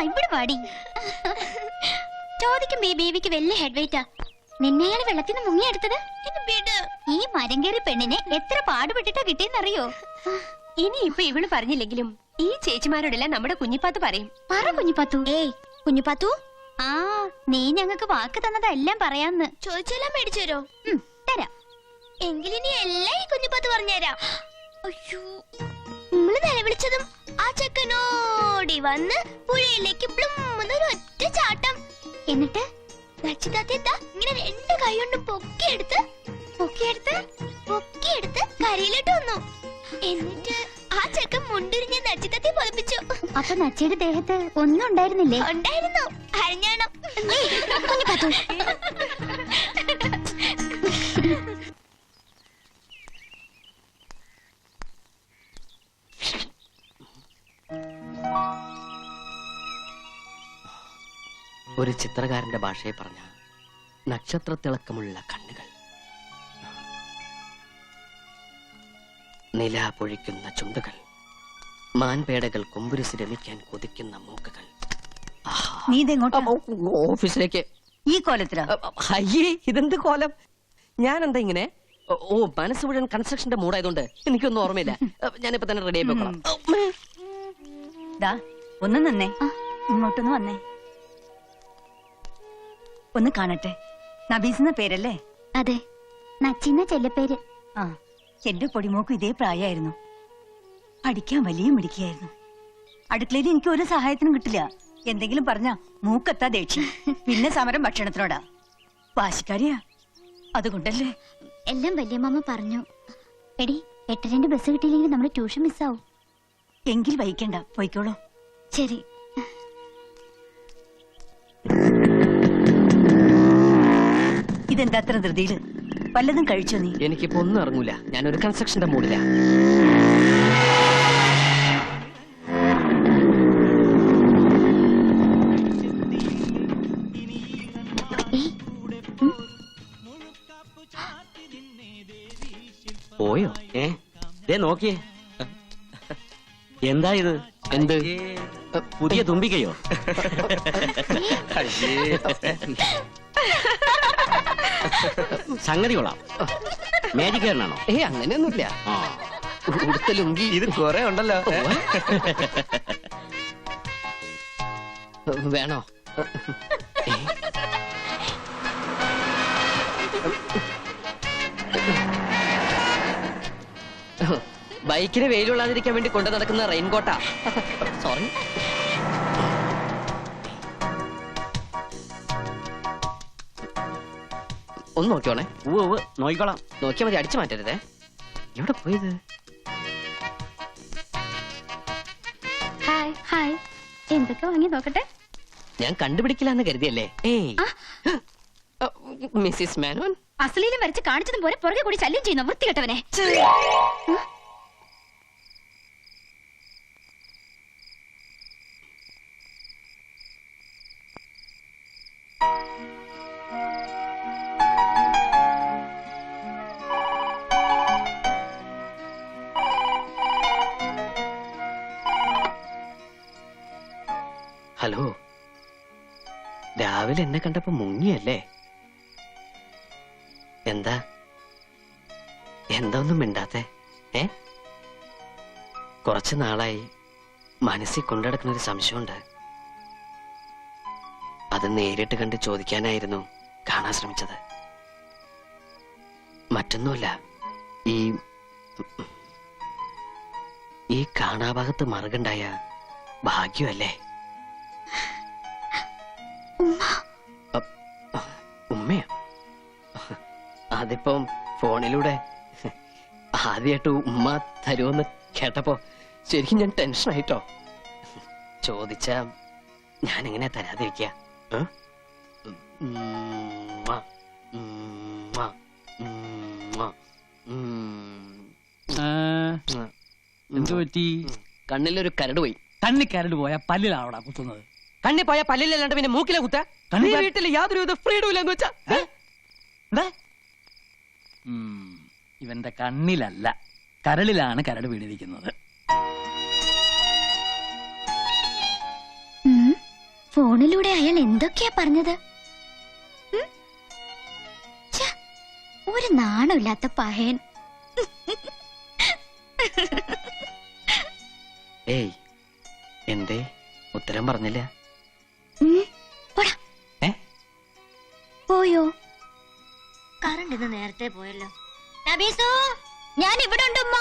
ഇവിടെ പാടി ചോദിക്കും ബേബിക്ക് വലിയ ഹെഡ് വെയിറ്റാ. നിന്നെയാള് വെള്ളത്തിന് മുങ്ങിയെടുത്തത്. ഈ മരം കയറി പെണ്ണിനെ എത്ര പാടുപെട്ടിട്ടാ കിട്ടിയെന്നറിയോ? ഇനി ഇപ്പൊ ഇവള് പറഞ്ഞില്ലെങ്കിലും ഈ ചേച്ചിമാരോടെല്ലാം നമ്മുടെ കുഞ്ഞിപ്പാത്ത് പറയും. പറ കുഞ്ഞിപ്പാത്തു. ഏയ് കുഞ്ഞിപ്പാത്തു, ആ നീ ഞങ്ങൾക്ക് വാക്ക് തന്നതെല്ലാം പറയാന്ന്. ചോദിച്ചെല്ലാം മേടിച്ചു തരോ? തരാം. എങ്കിലിനി എല്ലാം ഈ കുഞ്ഞിപ്പാത്ത് പറഞ്ഞുതരാം. അയ്യോ, നമ്മള് നിലവിളിച്ചതും ആ ചെക്കനോടി വന്ന് പുഴയിലേക്ക് ഒരു ഒറ്റ ചാട്ടം. എന്നിട്ട് നച്ചിതാത്ത ഇങ്ങനെ രണ്ട് കൈ കൊണ്ടും പൊക്കിയെടുത്ത് കരയിലിട്ട് വന്നു. എന്നിട്ട് ആ ചെക്കൻ മുണ്ടുരിഞ്ഞ് നച്ചിതാത്തെ പൊളിപ്പിച്ചു. അപ്പൊ നച്ചിയുടെ ദേഹത്ത് ഒന്നും ഉണ്ടായിരുന്നില്ലേ? ഉണ്ടായിരുന്നു, അരഞ്ഞാണം. ഒരു ചിത്രകാരന്റെ ഭാഷയെ പറഞ്ഞ നക്ഷത്രത്തിളക്കമുള്ള കണ്ണുകൾ, നില പൊഴിക്കുന്ന ചുണ്ടുകൾ, മാൻപേടകൾ കൊമ്പുരുസി രമിക്കാൻ കൊതിക്കുന്ന മൂക്കുകൾ. ഓഫീസിലേക്ക് ഈ കോലത്തിലാ? അയ്യേ, ഇതെന്ത് കോലം! ഞാനെന്താ ഇങ്ങനെ? ഓ, മനസ്സ് മുഴുവൻ കൺസ്ട്രക്ഷന്റെ മൂടായതുകൊണ്ട് എനിക്കൊന്നും ഓർമ്മയില്ല. ഞാനിപ്പോ തന്നെ റെഡി ആയി പോകണം. ഒന്ന് നിന്നേ, ഇങ്ങോട്ടൊന്ന് വന്നേ, ഒന്ന് കാണട്ടെ. നബീസ് എന്ന പേരല്ലേ? അതെ, നച്ചിന്ന ചെല്ലപ്പേര്. ആ, എന്റെ പൊടിമോക്കും ഇതേ പ്രായമായിരുന്നു. പഠിക്കാൻ വലിയ മിടുക്കിയായിരുന്നു. അടുക്കളയിൽ എനിക്ക് ഒരു സഹായത്തിനും കിട്ടില്ല. എന്തെങ്കിലും പറഞ്ഞ മൂക്കെത്താ ദേഷ്യം, പിന്നെ സമരം ഭക്ഷണത്തിനോടാ. വാശിക്കാരിയാ, അതുകൊണ്ടല്ലേ. എല്ലാം വല്യമ്മ പറഞ്ഞു. എടി, 8:02 ബസ് കിട്ടിയില്ലെങ്കിൽ നമ്മുടെ ട്യൂഷൻ മിസ്സാവും. എങ്കിൽ വൈകണ്ട, പോയിക്കോളൂ. ശരി. ഇതെന്താ അത്ര ധൃതിയില്? വല്ലതും കഴിച്ചോ നീ? എനിക്കിപ്പോ ഒന്നും ഇറങ്ങൂല, ഞാനൊരു കൺസ്ട്രക്ഷന്റെ മൂഡില. പോയോ? നോക്കിയേ, എന്താ ഇത്? എന്ത്? പുതിയ തുമ്പിക്കയോ? സംഗതി കൊള്ളാം. മാജിക് കാരനാണോ? അങ്ങനെയൊന്നുമില്ല. ഉടുത്ത ലുങ്കി ഇത് കൊറേ ഉണ്ടല്ലോ. വേണോ? ബൈക്കിന് വെയിലുള്ളാതിരിക്കാൻ വേണ്ടി കൊണ്ടു നടക്കുന്ന റെയിൻകോട്ടാ. സോറി. ഒന്ന് നോക്കിയോണേ. നോക്കിക്കോളാം. നോക്കിയാ മതി, അടിച്ചു മാറ്റരുതേ. എവിടെ പോയത്? ഹായ് ഹായ്, എന്തൊക്കെ വാങ്ങി നോക്കട്ടെ. ഞാൻ കണ്ടുപിടിക്കില്ലെന്ന് കരുതിയല്ലേ? മിസ്സിസ് മേനോൻ, അസലീലും വരച്ച് കാണിച്ചതും പോലെ പുറകെ കൂടി ശല്യം ചെയ്യുന്ന വൃത്തികെട്ടവനെ. ഹലോ, രാവിലെ എന്നെ കണ്ടപ്പോ മുങ്ങിയല്ലേ? എന്താ ഒന്നും മിണ്ടാത്തെ? കുറച്ചു നാളായി മനസ്സിൽ കൊണ്ടുനടക്കുന്ന ഒരു സംശയമുണ്ട്. അത് നേരിട്ട് കണ്ട് ചോദിക്കാനായിരുന്നു കാണാൻ ശ്രമിച്ചത്. മറ്റൊന്നുമല്ല, ഈ കാണാഭാഗത്ത് മറുകുണ്ടായ ഭാഗ്യമല്ലേ? ഉമ്മയാ? അതിപ്പം ഫോണിലൂടെ ആദ്യമായിട്ട് ഉമ്മ തരുമെന്ന് കേട്ടപ്പോ ശരിക്കും ഞാൻ ടെൻഷനായിട്ടോ. ചോദിച്ചാ ഞാൻ എങ്ങനെയാ തരാതിരിക്ക? എന്തു പറ്റി? കണ്ണിലൊരു കരട് പോയി. കണ്ണി കരട് പോയാ പല്ലിലാണോടാ കുത്തുന്നത്? കണ്ണി പോയാ പല്ലിലല്ലാണ്ട് പിന്നെ മൂക്കിലെ കുത്ത? വീട്ടിൽ യാതൊരു ഫ്രീഡം ഇല്ലെന്ന് വെച്ചാ? ഇവന്റെ കണ്ണിലല്ല, കരളിലാണ് കരട് വീണിരിക്കുന്നത്. ഫോണിലൂടെ അയാൾ എന്തൊക്കെയാ പറഞ്ഞത്? ഉം? ഛ, ഒരു നാണമില്ലാത്ത പഹയൻ. ഏയ് എന്തേ ഉത്തരം പറഞ്ഞില്ല? ഉം, പോടാ. ഏ? പോയോ? കറണ്ട് ഇന്ന് നേരത്തെ പോയല്ലോ. നബീസു, ഞാൻ ഇവിടെ ഉണ്ടുമ്മ.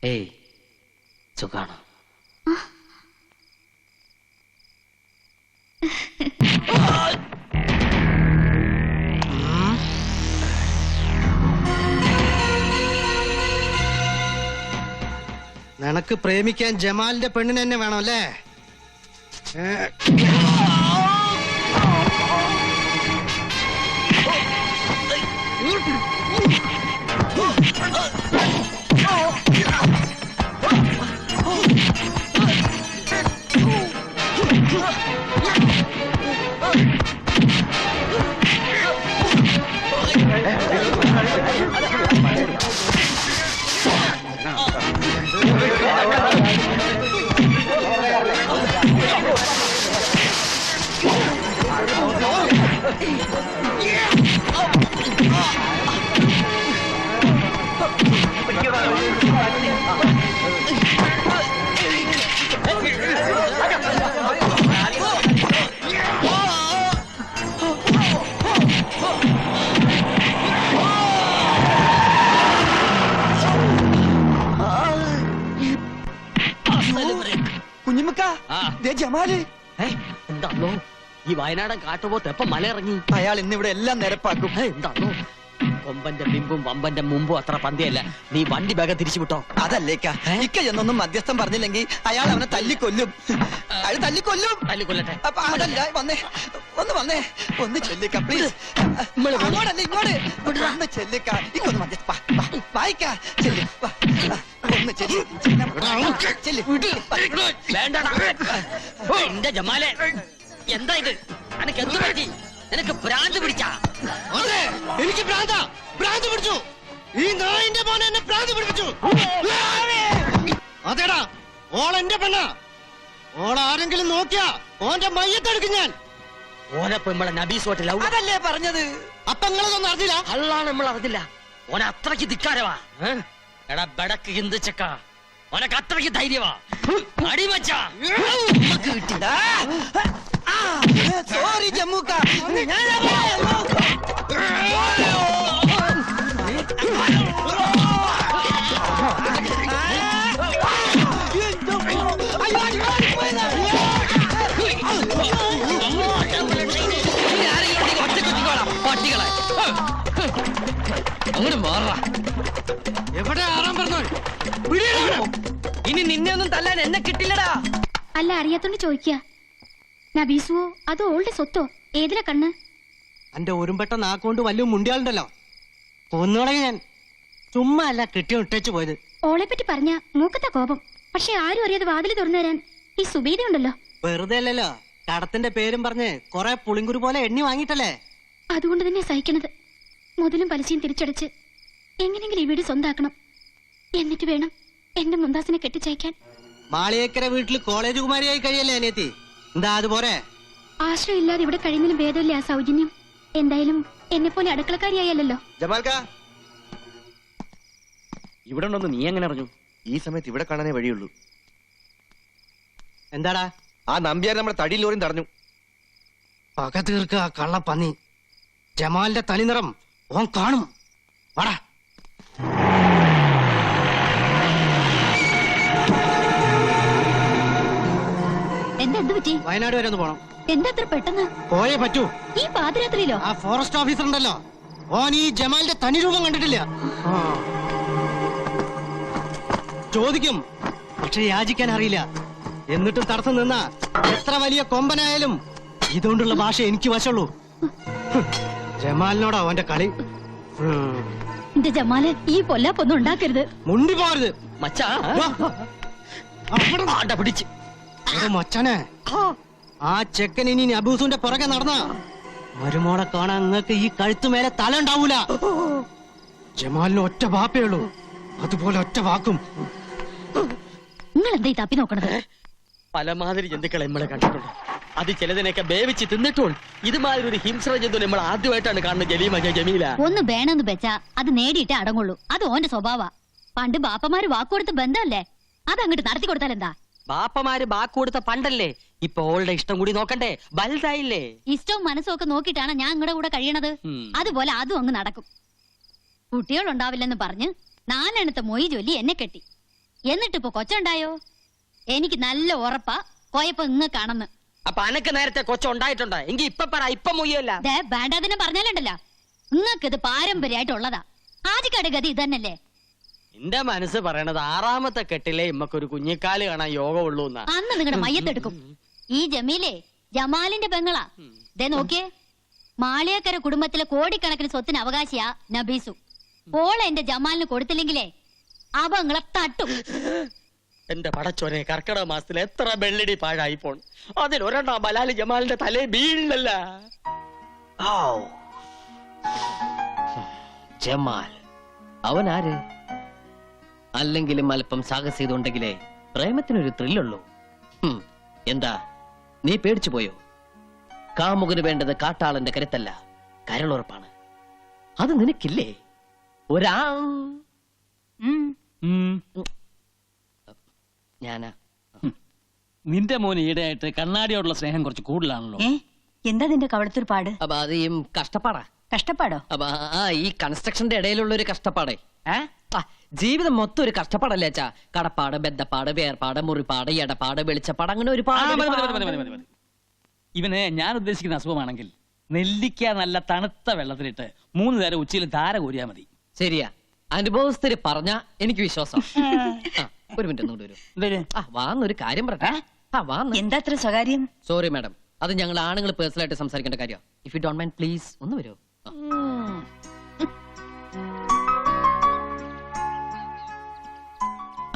ഏയ് സുഖാണ്. നിനക്ക് പ്രേമിക്കാൻ ജമാലിന്റെ പെണ്ണിന് തന്നെ വേണം അല്ലേ? കുഞ്ഞിമുക്ക ജമാല് എന്താണോ ഈ വയനാടൻ കാട്ടുപോത്ത് എപ്പം മലയിറങ്ങി? അയാൾ ഇന്നിവിടെ എല്ലാം നിരപ്പാക്കും. എന്താണോ കൊമ്പന്റെ ബിംബും വമ്പന്റെ മുമ്പും അത്ര പന്തിയല്ല. നീ വണ്ടി വേഗം തിരിച്ചു വിട്ടോ. അതല്ലേക്ക ഇക്ക എന്നൊന്നും മധ്യസ്ഥം പറഞ്ഞില്ലെങ്കിൽ അയാൾ അവനെ തല്ലിക്കൊല്ലും. അയാൾ തല്ലിക്കൊല്ലും. തല്ലിക്കൊല്ലട്ടെ. അപ്പൊ അതല്ല വന്നേ, ഒന്ന് ഒന്ന് ചെല്ലിക്ക പ്ലീസ്. അങ്ങോട്ടല്ല ഇങ്ങോട്ട് ഒന്ന് ചെല്ലിക്ക. ഇക്കൊന്ന് മധ്യസ്ഥ വായിക്ക ചെല്ലി ഒന്ന് ചെല്ലി. വേണ്ടടാ എന്റെ ജമാലെ, എന്താ ഇത്? നിനക്ക് എന്ത് പറ്റി? നിനക്ക് ഭ്രാന്ത് പിടിച്ചാ? എനിക്ക് ഭ്രാന്ത് പിടിച്ചു. ഈ നായിന്റെ മോനെ എന്നെ ഭ്രാന്ത് പിടിപ്പിച്ചു. അതേടാ, ഓളെന്റെ പെണ്ണ. ഓളാരെങ്കിലും നോക്കിയാ ഓന്റെ മയ്യത്തെടുക്കും ഞാൻ. ഓനപ്പൊ നമ്മളെ നബീസ് ഹോട്ടൽ അതല്ലേ പറഞ്ഞത്. അപ്പൊ നിങ്ങളതൊന്നും അറിഞ്ഞില്ല. അള്ളാണ് നമ്മൾ അറിഞ്ഞില്ല. ഓന അത്രയ്ക്ക് ധിക്കാരവാ. എടാ ബടക്ക് ഹിന്ദിച്ചക്ക, ഓനക്ക് അത്രയ്ക്ക് ധൈര്യവാ. അടിമച്ചാ സോറി ജമ്മൂക്ക. പട്ടികളെ അങ്ങോട്ട് മാറാ. എവിടെ ആറാൻ പറഞ്ഞു? ഇനി നിന്നെ ഒന്നും തല്ലാൻ എന്നെ കിട്ടില്ലടാ. അല്ല, അറിയാത്തോണ്ട് ചോദിക്കുക. നബീസുവോ അതോ ഓളുടെ സ്വത്തോ? ഏതിലാ കണ്ണ്? എന്റെ ഒരുമ്പെട്ട നാക്കൊണ്ട് വലിയ മുണ്ടിയാളുണ്ടല്ലോ, കൊന്നുകളയും ഞാൻ. ചുമ്മാ അല്ല കെട്ടിയോ ഇട്ടേച്ചു പോയത്. ഓളെ പറ്റി പറഞ്ഞ മൂക്കത്ത കോപം. പക്ഷെ ആരും അറിയാതെ വാതില് തുറന്നു തരാൻ ഈ സുബീദ ഉണ്ടല്ലോ. വെറുതെ അല്ലല്ലോ കടത്തിന്റെ പേരും പറഞ്ഞ് കൊറേ പുളിങ്കുരു പോലെ എണ്ണി വാങ്ങിയിട്ടല്ലേ. അതുകൊണ്ട് തന്നെ സഹിക്കണത്. മുതലും പലിശയും തിരിച്ചടച്ച് എങ്ങനെങ്കിലും ഈ വീട് സ്വന്താക്കണം. എന്നിട്ട് വേണം എന്റെ മുന്താസിനെ കെട്ടിച്ചയക്കാൻ. മാളിയേക്കര വീട്ടിൽ കോളേജ് കുമാരിയായി കഴിയല്ലേ അനിയത്തി? എന്താ അതുപോലെ? ആശ്രയം ഇല്ലാതെ ഇവിടെ കഴിയുന്നതിലും ഭേദമില്ല ആ സൗജന്യം. എന്തായാലും എന്നെ പോലെ അടുക്കളക്കാരിയായല്ലോ. ജമാൽക്ക, ഇവിടെ ഉണ്ടോന്ന് നീ എങ്ങനെ അറിഞ്ഞു? ഈ സമയത്ത് ഇവിടെ കാണാനേ വഴിയുള്ളൂ. എന്താടാ? ആ നമ്പ്യാർ നമ്മുടെ തടിയിൽ ലോറിയും തടഞ്ഞു. പക തീർക്കുക കള്ളപ്പന്നി. ജമാലിന്റെ തനിനിറം ഓൻ കാണും. വാടാ. എന്താ എന്ത് പറ്റി? വയനാട് വരെ ഒന്ന് പോണം. എന്താ അത്ര പെട്ടെന്ന്? പോയേ പറ്റൂ. ഈ പാതിരാത്രിയിലോ? ആ ഫോറസ്റ്റ് ഓഫീസർ ഉണ്ടല്ലോ, ഓൻ ഈ ജമാലിന്റെ തനി രൂപം കണ്ടിട്ടില്ല. ചോദിക്കും, പക്ഷെ യാചിക്കാൻ അറിയില്ല. എന്നിട്ടും തടസ്സം നിന്നാ എത്ര വലിയ കൊമ്പനായാലും ഇതുകൊണ്ടുള്ള ഭാഷ എനിക്ക് വശമുള്ളൂ. ജമാലിനോടാ അവന്റെ കളി. എന്റെ ജമാല് ഈ പൊല്ലാപ്പൊന്നും ഉണ്ടാക്കരുത്. മുണ്ടി പോരുത് മച്ചാ പിടിച്ച് മച്ചാനെ. ആ ചെക്കൻ ഇനി അബൂസുന്റെ പുറകെ നടന്ന മരുമോളെ കാണാൻ നിങ്ങൾക്ക് ഈ കഴുത്തുമേലെ തല ഉണ്ടാവൂല. ജമാലിന് ഒറ്റ വാപ്പേ ഉള്ളൂ, അതുപോലെ ഒറ്റ വാക്കും. നിങ്ങൾ എന്താ ഈ തപ്പി നോക്കണത്? പലമാതിരി ജന്തുക്കളെ നമ്മളെ കണ്ടിട്ടുണ്ട്. അത് ചിലതിനൊക്കെ വേവിച്ച് തിന്നിട്ടും ഇതുമാതിരി ഒരു ഹിംസ്ര ജന്തു നമ്മൾ ആദ്യമായിട്ടാണ് കാണുന്നത്. ജമീല ഒന്ന് വേണമെന്ന് വെച്ചാ അത് നേടിയിട്ടേ അടങ്ങുള്ളൂ. അത് ഓന്റെ സ്വഭാവ. പണ്ട് ബാപ്പമാര് വാക്കുകൊടുത്ത് ബന്ധമല്ലേ, അത് അങ്ങോട്ട് നടത്തി കൊടുത്താൽ എന്താ? ബാപ്പമാര് ബാക്ക് കൊടുത്ത പണ്ടല്ലേ, ഇപ്പൊ ഓളുടെ ഇഷ്ടം കൂടി നോക്കണ്ടേ? വലുതായില്ലേ? ഇഷ്ടവും മനസ്സും ഒക്കെ നോക്കിയിട്ടാണ് ഞാൻ നിങ്ങളുടെ കൂടെ കഴിയണത്. അതുപോലെ അതും അങ്ങ് നടക്കും. കുട്ടികളുണ്ടാവില്ലെന്ന് പറഞ്ഞ് 4 എണ്ണത്തെ മൊയ് ചൊല്ലി എന്നെ കെട്ടി. എന്നിട്ടിപ്പോ കൊച്ചുണ്ടായോ? എനിക്ക് നല്ല ഉറപ്പാ പോയപ്പോ കാണുന്നു. അപ്പൊ അനക്ക് നേരത്തെ കൊച്ചുണ്ടായിട്ടുണ്ടോ? എങ്കി ഇപ്പൊ പറ, ഇപ്പൊ മുയ്യല്ല. വേണ്ടാതിനെ പറഞ്ഞാലുണ്ടല്ലോ, നിങ്ങൾക്ക് ഇത് പാരമ്പര്യമായിട്ടുള്ളതാ. ആദ്യക്കാട് ഗതി ഇതന്നല്ലേ? എന്റെ മനസ്സ് പറയണത് 6ാമത്തെ കെട്ടിലെ ഇമ്മക്കൊരു കുഞ്ഞിക്കാല് കാണാൻ യോഗമുള്ളൂ എന്നാ. അന്ന് നിങ്ങളുടെ മയ്യത്തെടുക്കും. ഈ ജമീലെ ജമാലിന്റെ പെങ്ങളാ. ദേ നോക്കിയേ, മാളിയക്കര കുടുംബത്തിലെ കോടിക്കണക്കിന് സ്വത്തിന് അവകാശിയാ നബീസു. ഓളെ എന്റെ ജമാലിന് കൊടുത്തില്ലെങ്കിലേ അവങ്ങളെ തട്ടും. എന്റെ പടച്ചോനെ, കർക്കിടക മാസത്തിൽ എത്ര വെള്ളടി പാഴായി പോൺ. അതിലൊരെണ്ണം ബലാലി ജമാലിന്റെ തലേ വീഴില്ലല്ല. ജമാൽ അവനാര്? അല്ലെങ്കിലും അല്പം സാഹസികതുണ്ടെങ്കിലേ പ്രേമത്തിനൊരു ത്രില്ലുള്ളൂ. എന്താ നീ പേടിച്ചു പോയോ? കാമുകന് വേണ്ടത് കാട്ടാളന്റെ കരുത്തല്ല, കരളുറപ്പാണ്. അത് നിനക്കില്ലേ? ഞാനാ. നിന്റെ മോന് ഈടെയായിട്ട് കണ്ണാടിയോടുള്ള സ്നേഹം കുറച്ച് കൂടുതലാണല്ലോ. എന്താ നിന്റെ കവളത്തൊരു പാട്? അപ്പൊ അത് ഈ കഷ്ടപ്പാടാ. കഷ്ടപ്പാടോ? അപ്പൊ ഈ കൺസ്ട്രക്ഷന്റെ ഇടയിലുള്ള ഒരു കഷ്ടപ്പാടേ. ജീവിതം മൊത്തം ഒരു കഷ്ടപ്പാടല്ലേ അച്ഛാ? കടപ്പാട്, ബദ്ധപ്പാട്, വേർപാട്, മുറിപ്പാട്, എടപ്പാട്, വെളിച്ചപ്പാട്, അങ്ങനെ ഒരുപാട്. ഇവന് ഞാൻ ഉദ്ദേശിക്കുന്ന അസുഖമാണെങ്കിൽ നെല്ലിക്ക നല്ല തണുത്ത വെള്ളത്തിലിട്ട് 3 നേരം ഉച്ചയിൽ ധാര കോരിയാ മതി. ശരിയാ, അനുഭവസ്ഥര് പറഞ്ഞ എനിക്ക് വിശ്വാസം. ഒരു മിനിറ്റ് ഒന്നുകൂടി വരും. വാന്നൊരു കാര്യം പറട്ടെ. എന്താ അത്ര സ്വകാര്യം? സോറി മാഡം, അത് ഞങ്ങൾ ആണുങ്ങൾ പേഴ്സണൽ ആയിട്ട് സംസാരിക്കേണ്ട കാര്യം. If you don't mind please ഒന്ന് വരൂ.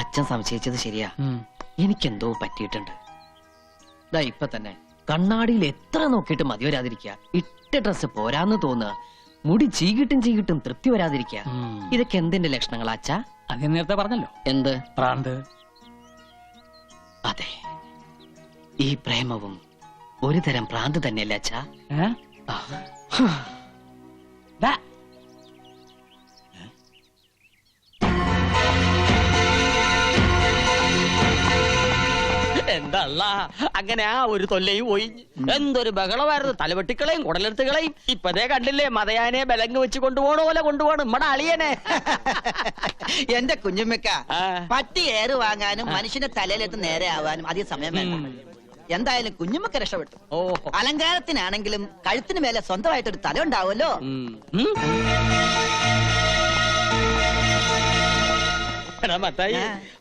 അച്ഛൻ സംശയിച്ചത് ശരിയാ. എനിക്കെന്തോ പറ്റിയിട്ടുണ്ട്. ദാ ഇപ്പൊ തന്നെ കണ്ണാടിയിൽ എത്ര നോക്കിയിട്ട് മതി വരാതിരിക്കുക, ഇട്ട ഡ്രസ് പോരാന്ന് തോന്നുക, മുടി ചീകിട്ടും തൃപ്തി വരാതിരിക്കുക. ഇതൊക്കെ എന്തിന്റെ ലക്ഷണങ്ങളാ അച്ഛാ? അത് ഞാൻ നേരത്തെ പറഞ്ഞല്ലോ. എന്ത് പ്രാന്ത്? അതെ, ഈ പ്രേമവും ഒരു തരം പ്രാന്ത് തന്നെയല്ലേ അച്ഛാ? എന്തല്ല അങ്ങനെ ആ ഒരു തൊല്ലയും പോയി. എന്തൊരു ബഹളമായിരുന്നു. തലവെട്ടിക്കളയും കുടലെടുത്തുകളയും. ഇപ്പതേ കണ്ടില്ലേ, മതയാനെ ബലങ്ങ് വെച്ച് കൊണ്ടുപോണ പോലെ കൊണ്ടുപോകണം നമ്മടെ അളിയനെ. എന്റെ കുഞ്ഞുമ്മക്ക, പട്ടി ഏറ് വാങ്ങാനും മനുഷ്യന്റെ തലയിലെത്ത് നേരെ ആവാനും അധികം സമയം വേണ്ട. എന്തായാലും കുഞ്ഞുമ്മക്ക രക്ഷപ്പെട്ടു. അലങ്കാരത്തിനാണെങ്കിലും കഴുത്തിന് മേലെ സ്വന്തമായിട്ടൊരു തല ഉണ്ടാവുമല്ലോ.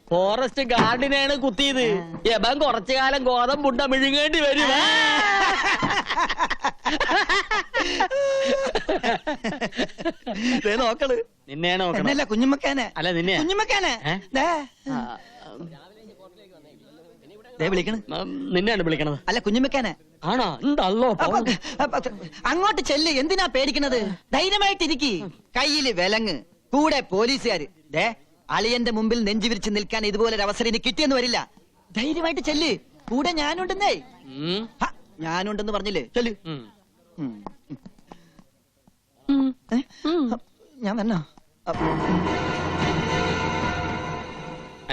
ഫോറസ്റ്റ് ഗാർഡിനെയാണ് കുത്തിയത്. എബൻ കുറച്ചു കാലം ഗോതമ്പുണ്ട മിഴുങ്ങേണ്ടി വരും. നോക്കള് നിന്നെ നോക്കണല്ല, കുഞ്ഞുമ്മക്കാനെ അല്ല നിന്നെ. കുഞ്ഞുമ്മക്കാനെ വിളിക്കണ നിന്നെയാണ് വിളിക്കണത്. അല്ല കുഞ്ഞുമ്മക്കാനെ ആണോ? എന്തല്ലോ അങ്ങോട്ട് ചെല്ല്. എന്തിനാ പേടിക്കണത്? ധൈര്യമായിട്ടിരിക്കി. കയ്യില് വിലങ്ങ്, കൂടെ പോലീസുകാര്. അളിയന്റെ മുമ്പിൽ നെഞ്ചു വിരിച്ച് നിൽക്കാൻ ഇതുപോലൊരു അവസരം ഇനി കിട്ടിയെന്ന് വരില്ല. ധൈര്യമായിട്ട് ചെല്ല്. കൂടെ ഞാനുണ്ടെന്നേ. ഞാനുണ്ടെന്ന് പറഞ്ഞില്ലേ? ചെല്ല്. ഞാൻ വന്നോ?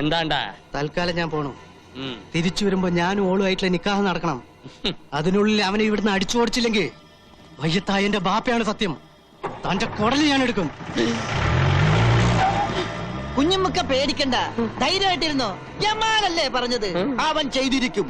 എന്താണ്ടാ? തൽക്കാലം ഞാൻ പോണു. തിരിച്ചു വരുമ്പോ ഞാനും ഓളുമായിട്ടുള്ള നിക്കാഹ് നടക്കണം. അതിനുള്ളിൽ അവനെ ഇവിടുന്ന് അടിച്ചു ഓടിച്ചില്ലെങ്കിൽ വയ്യത്തായന്റെ ബാപ്പയാണ് സത്യം. തന്റെ കുടല് ഞാൻ എടുക്കും. കുഞ്ഞുമ്മക്ക പേടിക്കണ്ട, ധൈര്യമായിട്ടിരുന്നോ. ജമാലല്ലേ പറഞ്ഞത്, അവൻ ചെയ്തിരിക്കും.